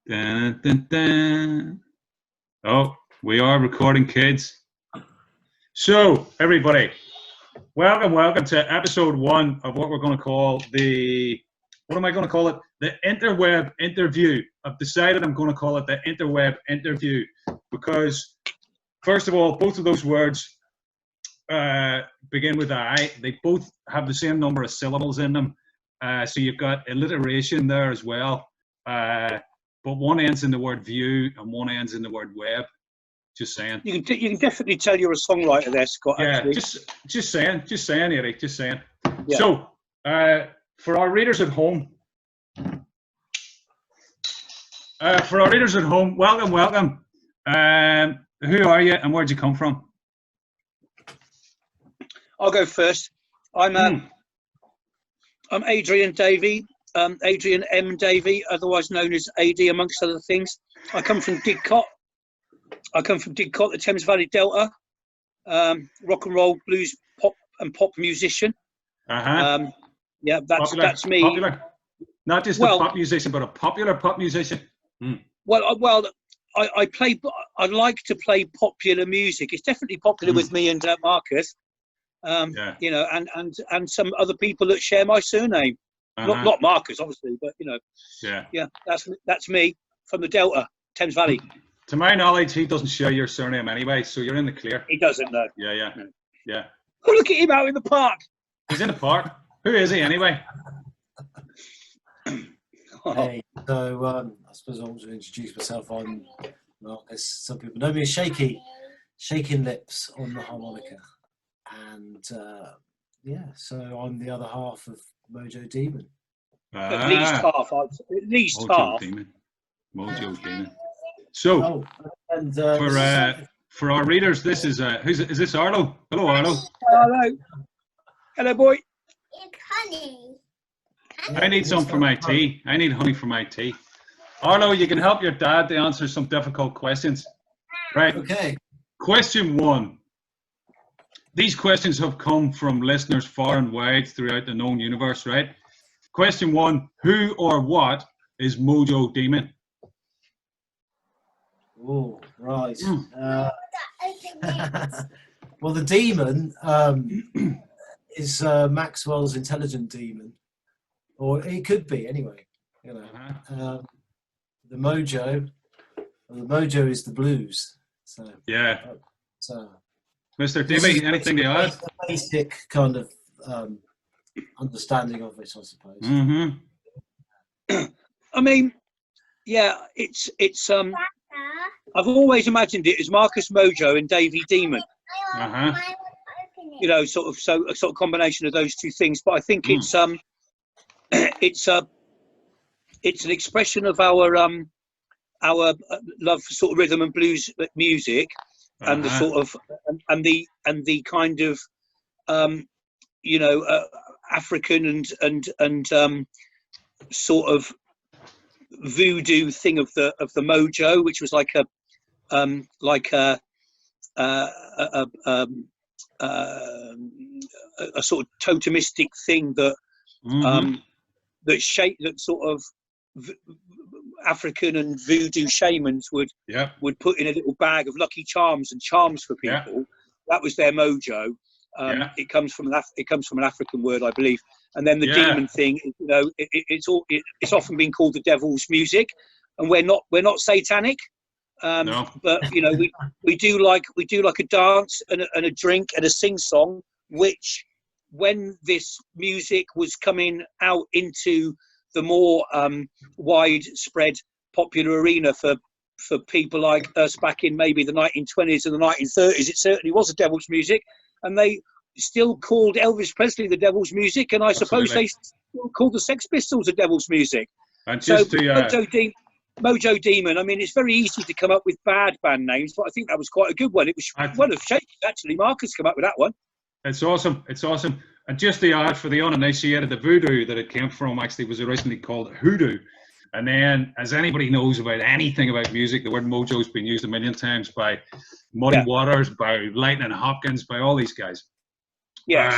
Dun, dun, dun. Oh, we are recording, kids. So, everybody, welcome to episode 1 of what we're going to call what am I going to call it? The Interweb interview. I've decided I'm going to call it the Interweb interview because, first of all, both of those words begin with I. They both have the same number of syllables in them. So you've got alliteration there as well. But one ends in the word view and one ends in the word web. Just saying. You can definitely tell you're a songwriter there, Scott. Yeah, actually. just saying, Eric, just saying. Yeah. So, for our readers at home, welcome. Who are you and where'd you come from? I'll go first. I'm Adrian Davey, Adrian M. Davey, otherwise known as AD, amongst other things. I come from Didcot. The Thames Valley Delta. Rock and roll, blues, pop musician. Yeah, that's me. Popular, not just a pop musician, but a popular pop musician. Well, I play. I like to play popular music. It's definitely popular with me and Marcus. You know, and some other people that share my surname. Not Marcus, obviously, but you know. Yeah, that's me from the Delta, Thames Valley. To my knowledge, he doesn't share your surname anyway, so you're in the clear. He doesn't, though. Yeah. Oh, look at him out in the park. He's in the park. Who is he anyway? Hey, so I suppose I want to introduce myself. I'm Marcus. Some people know me as Shaking Lips on the harmonica, and so I'm the other half of Mojo Demon. At least half. At least half. Mojo Demon. So, for our readers, this is is this Arlo? Hello, Arlo. Hello, boy. It's honey. I need some for my tea. I need honey for my tea. Arlo, you can help your dad to answer some difficult questions. Right. Okay. Question 1. These questions have come from listeners far and wide throughout the known universe, right? Question 1. Who or what is Mojo Demon? Oh, right. Well, the demon is Maxwell's intelligent demon, or it could be anyway. You know, the mojo is the blues. So yeah. So, Mr. Dimmy, anything to add? A basic kind of understanding of it, I suppose. I mean, yeah, it's I've always imagined it as Marcus Mojo and Davey Demon. You know, sort of combination of those two things. But I think it's an expression of our love for sort of rhythm and blues music, and the sort of and the kind of you know, African and sort of voodoo thing of the mojo, which was like a sort of totemistic thing that that sort of African and voodoo shamans would put in a little bag of lucky charms and charms for people. That was their mojo. It comes from an African word, I believe. And then the demon thing, you know, it's often been called the devil's music, and we're not satanic. No. But you know, we do like a dance and a drink and a sing song, which when this music was coming out into the more widespread popular arena for people like us back in maybe the 1920s and the 1930s, it certainly was a devil's music, and they still called Elvis Presley the devil's music, and I suppose they still called the Sex Pistols the devil's music. And just so Mojo Demon, I mean, it's very easy to come up with bad band names, but I think that was quite a good one. It was one of Shaky, actually. Marcus came up with that one. It's awesome. And just to add, for the uninitiated, the voodoo that it came from actually was originally called hoodoo. And then, as anybody knows about anything about music, the word mojo's been used a million times by Muddy Waters, by Lightning Hopkins, by all these guys. Yes.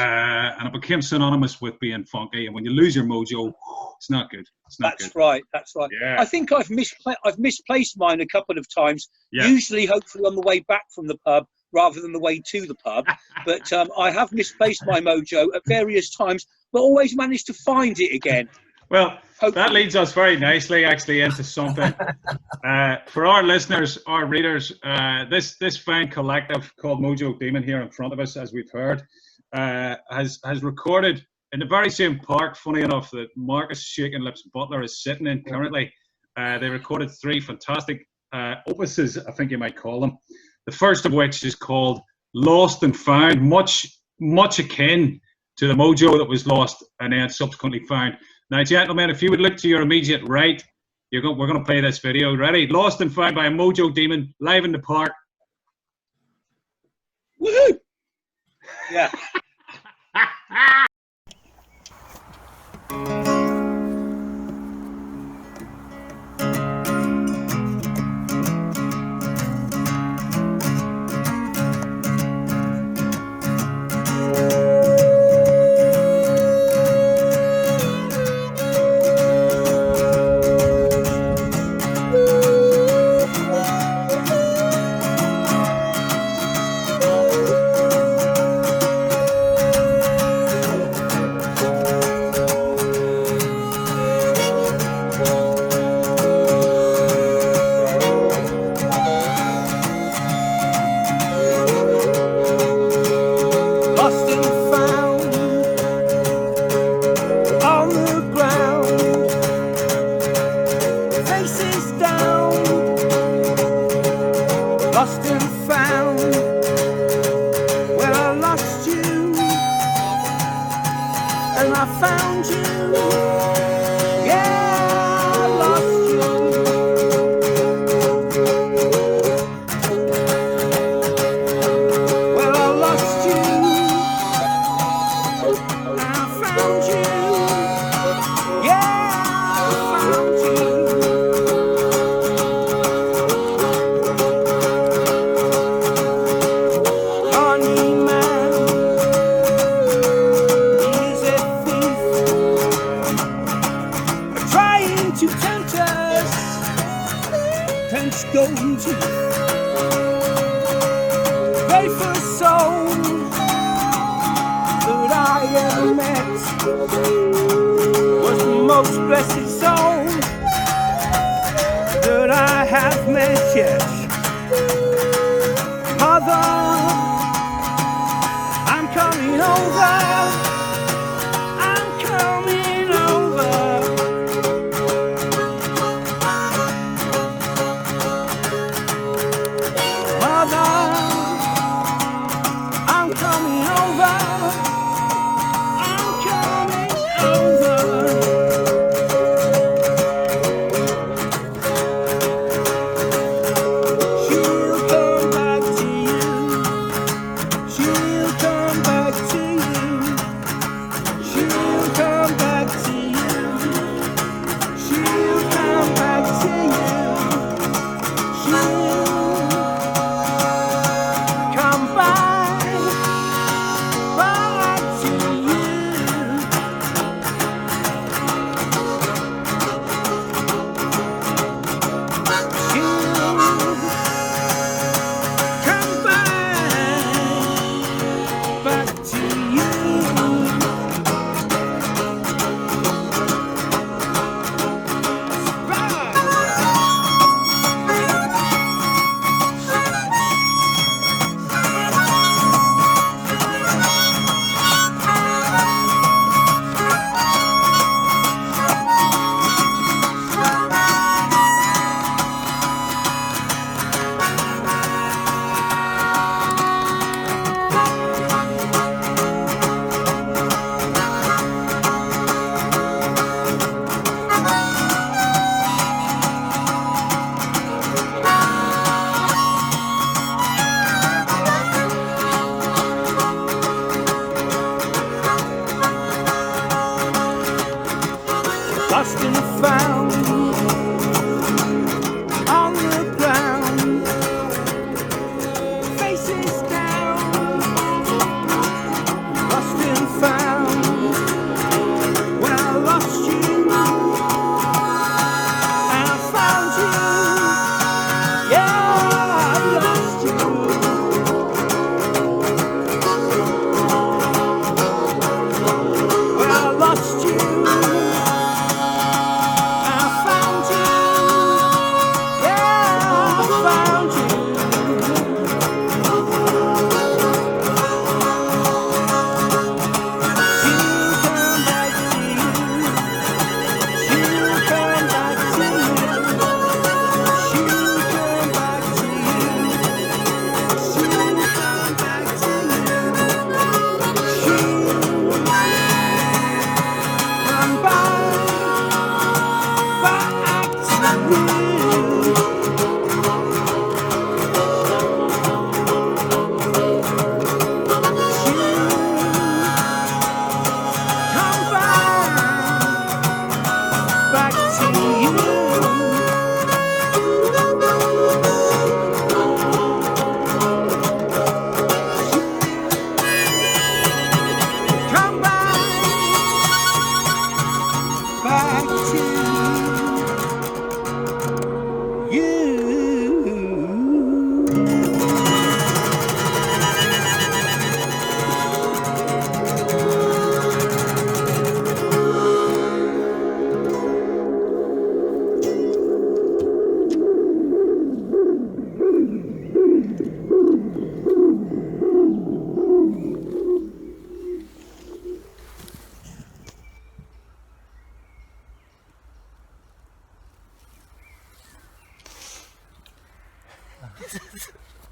And it became synonymous with being funky. And when you lose your mojo, it's not good. It's not good. That's right. That's right. Yeah. I think I've misplaced mine a couple of times. Yeah. Usually, hopefully, on the way back from the pub rather than the way to the pub. But I have misplaced my mojo at various times, but always managed to find it again. Well, Hopefully. that leads us very nicely, actually, into something. For our listeners, our readers, this fine collective called Mojo Demon here in front of us, as we've heard, has recorded in the very same park, funny enough, that Marcus Shaking Lips Butler is sitting in currently. They recorded 3 fantastic opuses, I think you might call them. The first of which is called Lost and Found, much akin to the mojo that was lost and then subsequently found. Now, gentlemen, if you would look to your immediate right, we're going to play this video. Ready? Lost and Found by a Mojo Demon, live in the park. Woohoo! Yeah.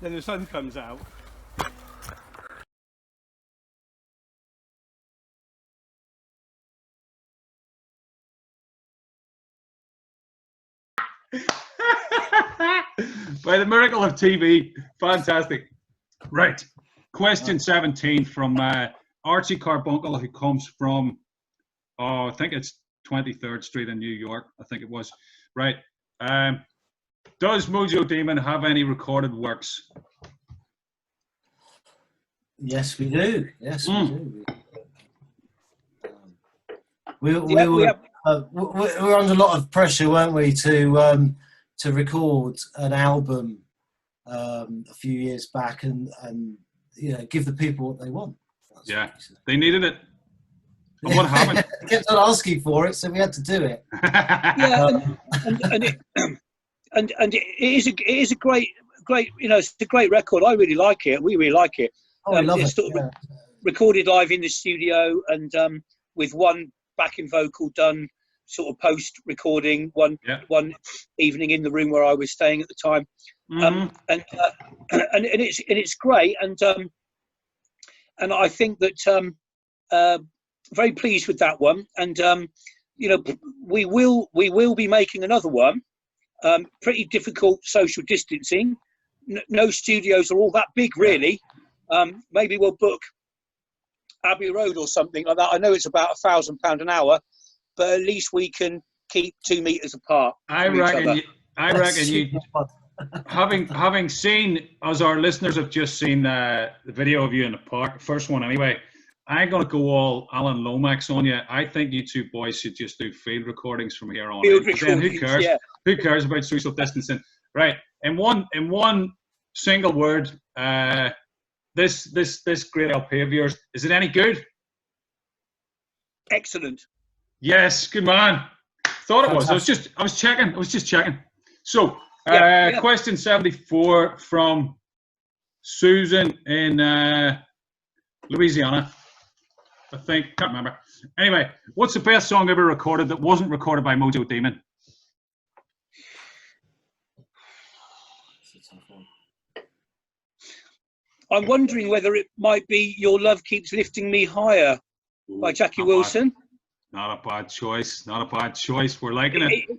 Then the sun comes out. By the miracle of TV. Fantastic. Right. Question 17 from Archie Carbuncle, who comes from, I think it's 23rd Street in New York. I think it was. Right. Does Mojo Demon have any recorded works? Yes, we do. Yes, we do. We were under a lot of pressure, weren't we, to record an album a few years back and give the people what they want. Yeah, they needed it. And what happened? They kept on asking for it, so we had to do it. And it is a great, it's a great record. I really like it. We really like it. Oh, I love it. Sort of recorded live in the studio and with one backing vocal done sort of post recording one evening in the room where I was staying at the time. And it's great. And I think that very pleased with that one. And we will be making another one. Pretty difficult social distancing. No studios are all that big, really. Maybe we'll book Abbey Road or something like that. I know it's about £1,000 an hour, but at least we can keep 2 meters apart. I reckon you having seen, as our listeners have just seen the video of you in the park, first one anyway. I'm gonna go all Alan Lomax on you. I think you two boys should just do field recordings from here on. Field recordings, who cares? yeah. Who cares about social distancing? Right. In one single word, this great LP of yours, is it any good? Excellent. Yes, good man. Thought it was. I was just checking. So, question 74 from Susan in Louisiana. I think, can't remember. Anyway, what's the best song ever recorded that wasn't recorded by Mojo Demon? I'm wondering whether it might be Your Love Keeps Lifting Me Higher by Jackie Wilson. Not a bad choice. We're liking it.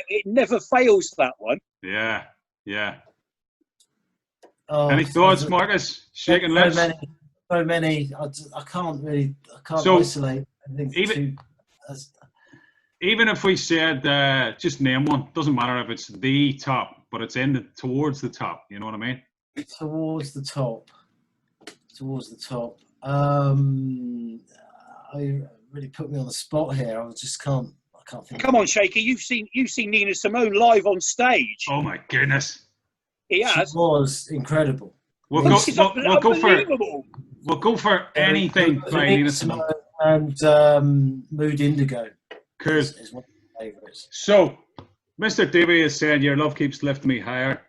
It never fails, that one. Yeah. Oh, Any thoughts, Marcus? Shaking lips. So many. I can't isolate. I think even if we said just name one, doesn't matter if it's the top, but it's towards the top. You know what I mean? Towards the top. I really put me on the spot here. I can't think. Come on, Shaky. You've seen Nina Simone live on stage. Oh my goodness. He has. She was incredible. We'll go for anything by Nina Simone. And Mood Indigo. Cool. Is one of my favourites. So, Mr. Davey is saying Your Love Keeps Lifting Me Higher.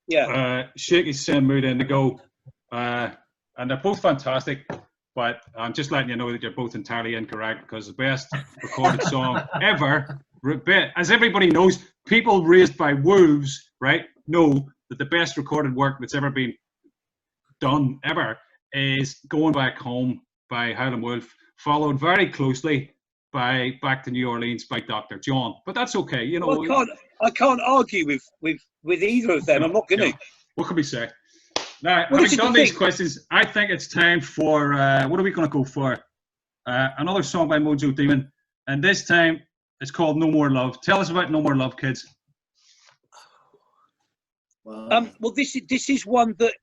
Yeah. Shaky's saying Mood Indigo. And they're both fantastic. But I'm just letting you know that you're both entirely incorrect, because the best recorded song ever, as everybody knows, people raised by wolves, right, know that the best recorded work that's ever been done ever is Going Back Home by Howlin' Wolf, followed very closely by Back to New Orleans by Dr. John. But that's okay, you know. Well, I can't argue with either of them. I'm not going to. What can we say? Now, Well, having done these questions, I think it's time for, what are we going to go for? Another song by Mojo Demon. And this time, it's called No More Love. Tell us about No More Love, kids. Well, This is one that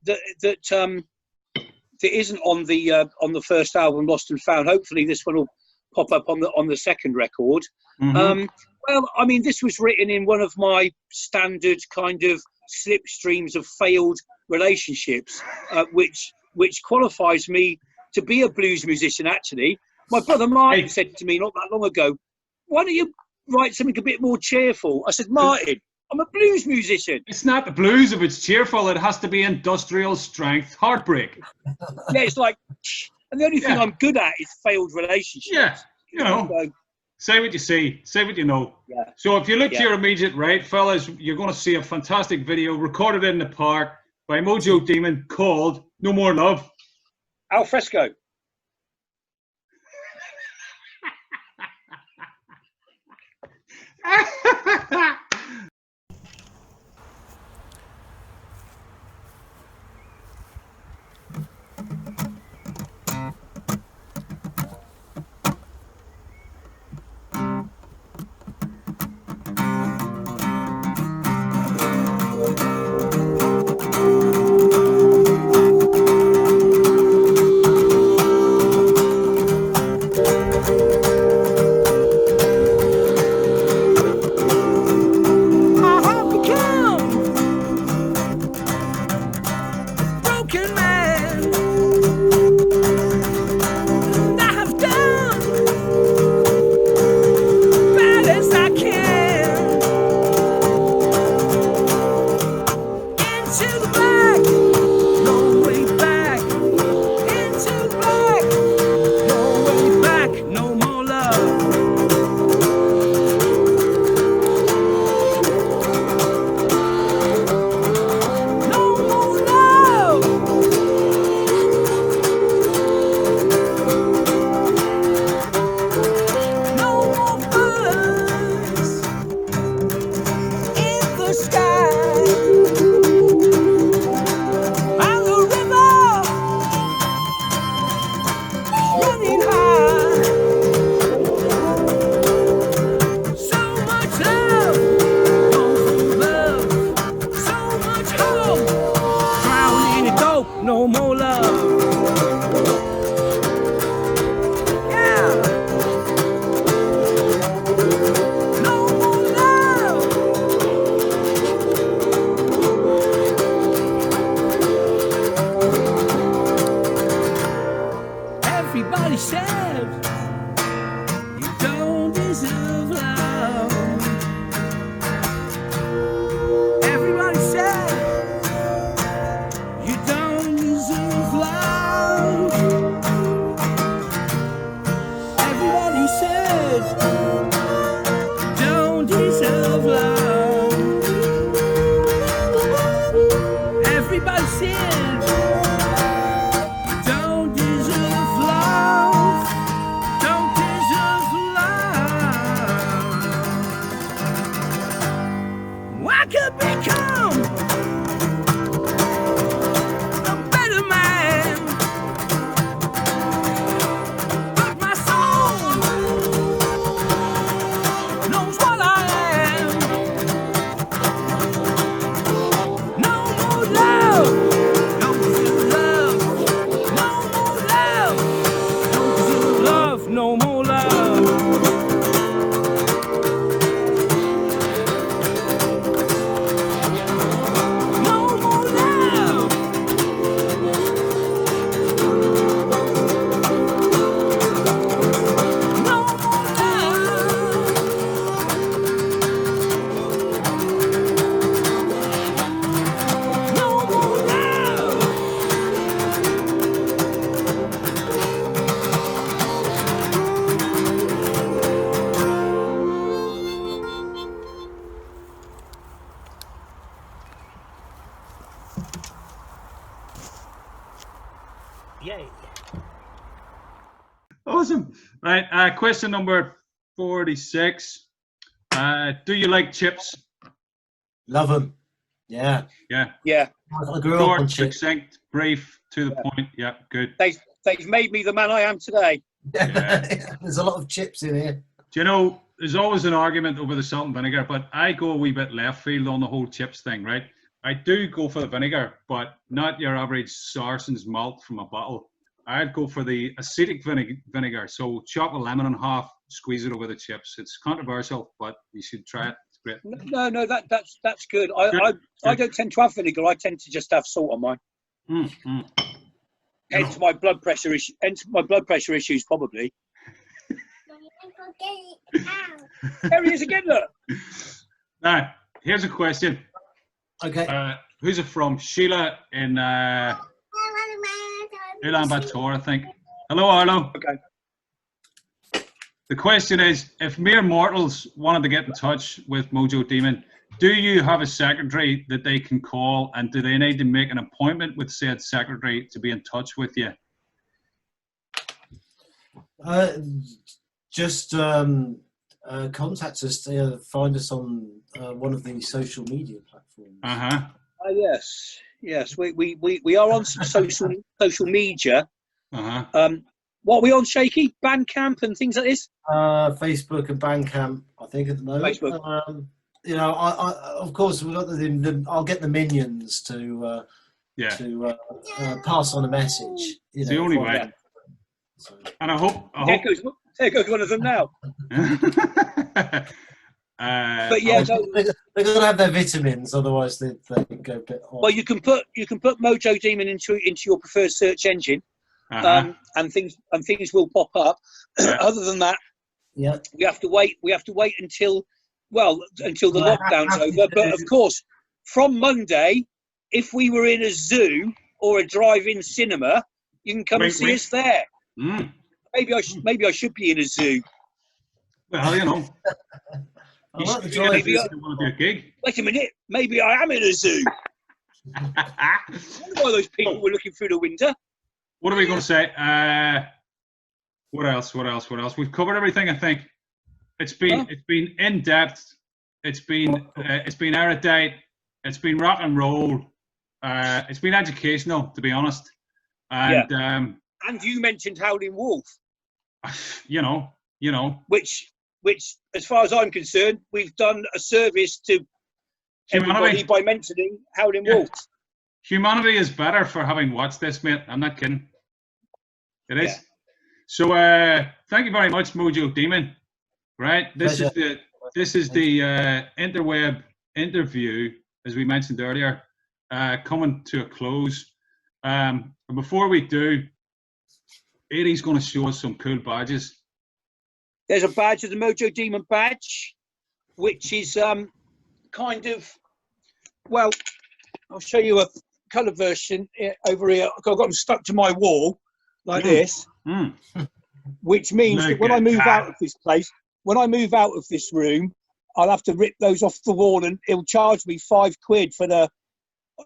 isn't on the first album, Lost and Found. Hopefully, this one will pop up on the second record. Mm-hmm. Well, I mean, this was written in one of my standard kind of slipstreams of failed relationships, which qualifies me to be a blues musician. Actually, my brother Martin said to me not that long ago, "Why don't you write something a bit more cheerful?" I said, "Martin, I'm a blues musician." It's not the blues if it's cheerful. It has to be industrial strength heartbreak. Yeah, it's like, and the only thing I'm good at is failed relationships. Yeah, you know. So, say what you see, say what you know. Yeah. So if you look to your immediate right, fellas, you're going to see a fantastic video recorded in the park by Mojo Demon called No More Love. Al fresco. Awesome. Right. Question number 46. Do you like chips? Love them. Yeah. Yeah. Yeah, I grew up on Short, chips. succinct, brief, to the point. Yeah, good. they've made me the man I am today. Yeah. There's a lot of chips in here. Do you know, there's always an argument over the salt and vinegar, but I go a wee bit left field on the whole chips thing, right? I do go for the vinegar, but not your average Sarson's malt from a bottle. I'd go for the acetic vinegar. So chop a lemon in half, squeeze it over the chips. It's controversial, but you should try it. It's great. No, that's good. I don't tend to have vinegar. I tend to just have salt on mine. Hence my blood pressure issue. Hence my blood pressure issues, probably. There he is again, look. Now, here's a question. Okay. Who's it from? Sheila in Ulaanbaatar, I think. Hello, Arlo. Okay. The question is, if mere mortals wanted to get in touch with Mojo Demon, do you have a secretary that they can call, and do they need to make an appointment with said secretary to be in touch with you? Just contact us. Find us on one of the social media platforms. Yes. We are on some social media. What are we on, Shaky? Bandcamp and things like this? Facebook and Bandcamp, I think, at the moment. Facebook. I of course, we've got I'll get the minions to pass on a message. It's the only way. So. And I hope. There goes one of them now. But yeah, they're going to have their vitamins, otherwise they go a bit off. Well, you can put Mojo Demon into your preferred search engine, and things will pop up. Other than that, we have to wait. We have to wait until the lockdown's over. But of course, from Monday, if we were in a zoo or a drive-in cinema, you can come and see us there. Maybe I should be in a zoo. Well, you know. Maybe want to do a gig. Wait a minute. Maybe I am in a zoo. I wonder why those people were looking through the window. What are we going to say? What else? We've covered everything, I think. It's been in depth. It's been erudite. It's been rock and roll. It's been educational, to be honest. And and you mentioned Howling Wolf. You know. Which, as far as I'm concerned, we've done a service to everybody by mentioning Howling Wolf. Humanity is better for having watched this, mate. I'm not kidding. It is. Yeah. So, thank you very much, Mojo Demon. Right, this is the Interweb interview, as we mentioned earlier, coming to a close. And before we do, Eddie's going to show us some cool badges. There's a badge, the Mojo Demon badge, which is kind of, well, I'll show you a colour version over here. I've got them stuck to my wall like this, which means that when I move out of this place, when I move out of this room, I'll have to rip those off the wall, and it'll charge me £5 for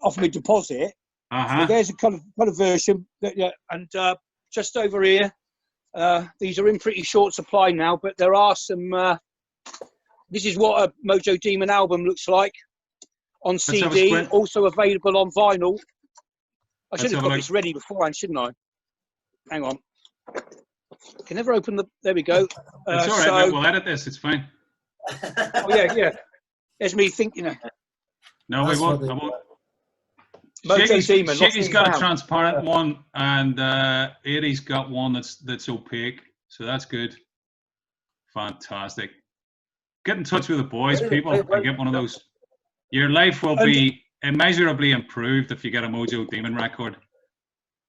off my deposit. So there's a colour version, and just over here. These are in pretty short supply now, but there are some. This is what a Mojo Demon album looks like on CD, also available on vinyl. I should have got this ready beforehand, shouldn't I? Hang on. I can never open the. There we go. It's all right. We'll edit this. It's fine. Oh yeah. There's me thinking. No, we won't. I won't. Demon. Shaky's got a transparent one, and Eddie's got one that's opaque, so that's good. Fantastic. Get in touch with the boys, people, and get one of those. Your life will be immeasurably improved if you get a Mojo Demon record.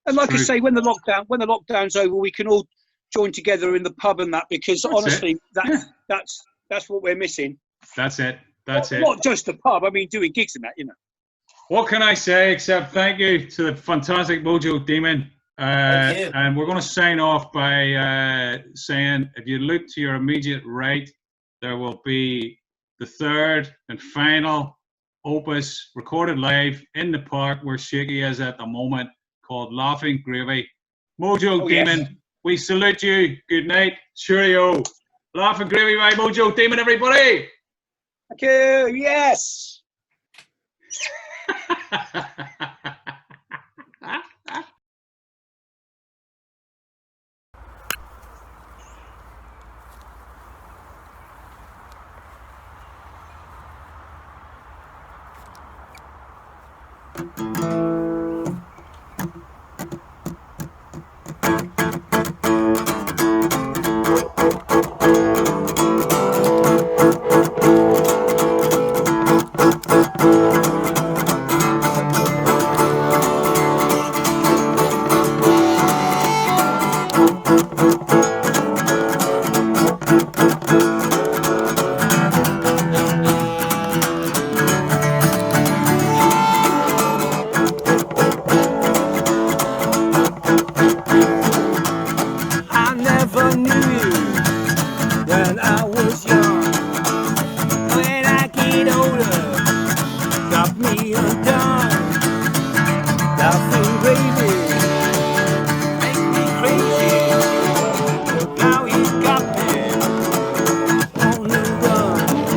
And like I say, when the lockdown's over, we can all join together in the pub and that, because honestly, that's what we're missing. That's it. Not just the pub. I mean, doing gigs and that, What can I say except thank you to the fantastic Mojo Demon. And we're going to sign off by saying, if you look to your immediate right, there will be the third and final opus recorded live in the park where Shaky is at the moment, called Laughing Gravy. Mojo Demon, we salute you. Good night. Cheerio. Laugh and gravy by Mojo Demon, everybody. Thank you. Yes. I never knew you when I was young. When I get older, got me undone. Laughing baby, make me crazy. Now you got me on the run.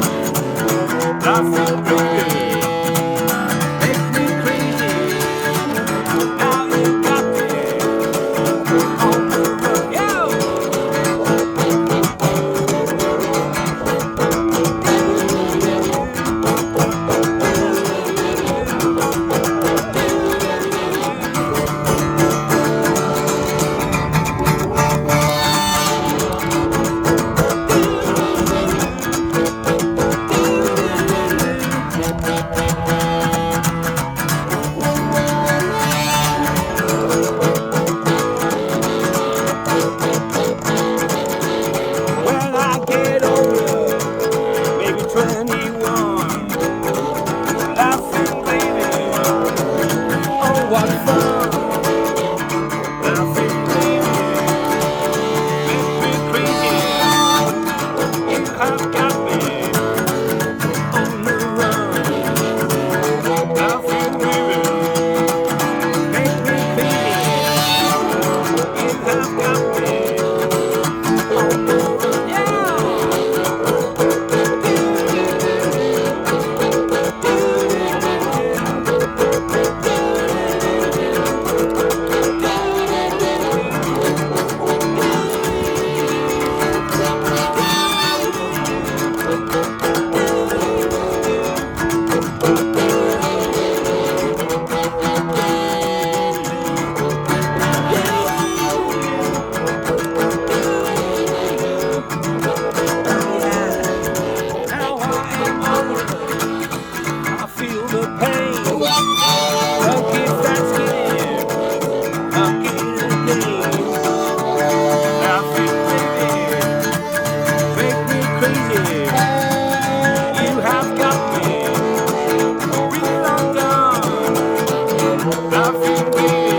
Laughing baby, make me crazy. Now you got me on the run. Yo! When I get older, maybe 21, laughing baby, oh what fun, laughing baby, make me crazy, you have got me on the run, laughing baby, make me crazy, you have got me on the run, yeah. Now I am older, I feel the pain. Don't give that skin, again. Laughing baby, make me crazy. You have got me real undone. Laughing baby,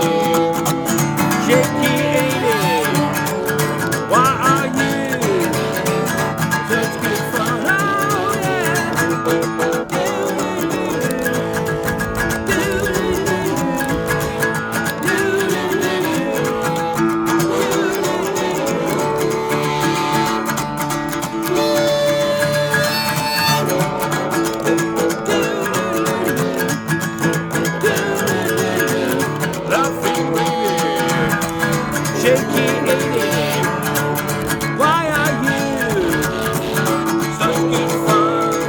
shaky ain't it? Why are you such good fun? Oh yeah. Laughing baby, shaky ain't it? Why are you such good fun?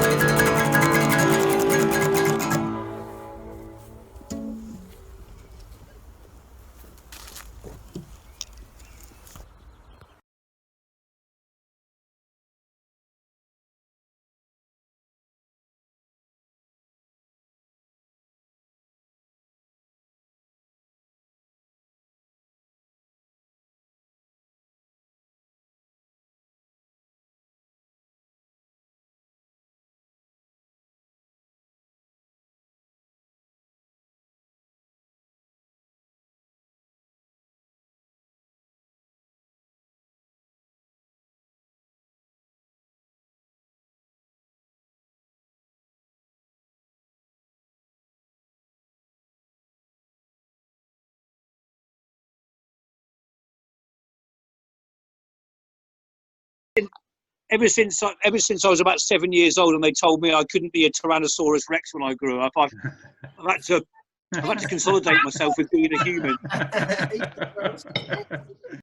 ever since I was about 7 years old, and they told me I couldn't be a Tyrannosaurus Rex when I grew up, I've had to consolidate myself with being a human.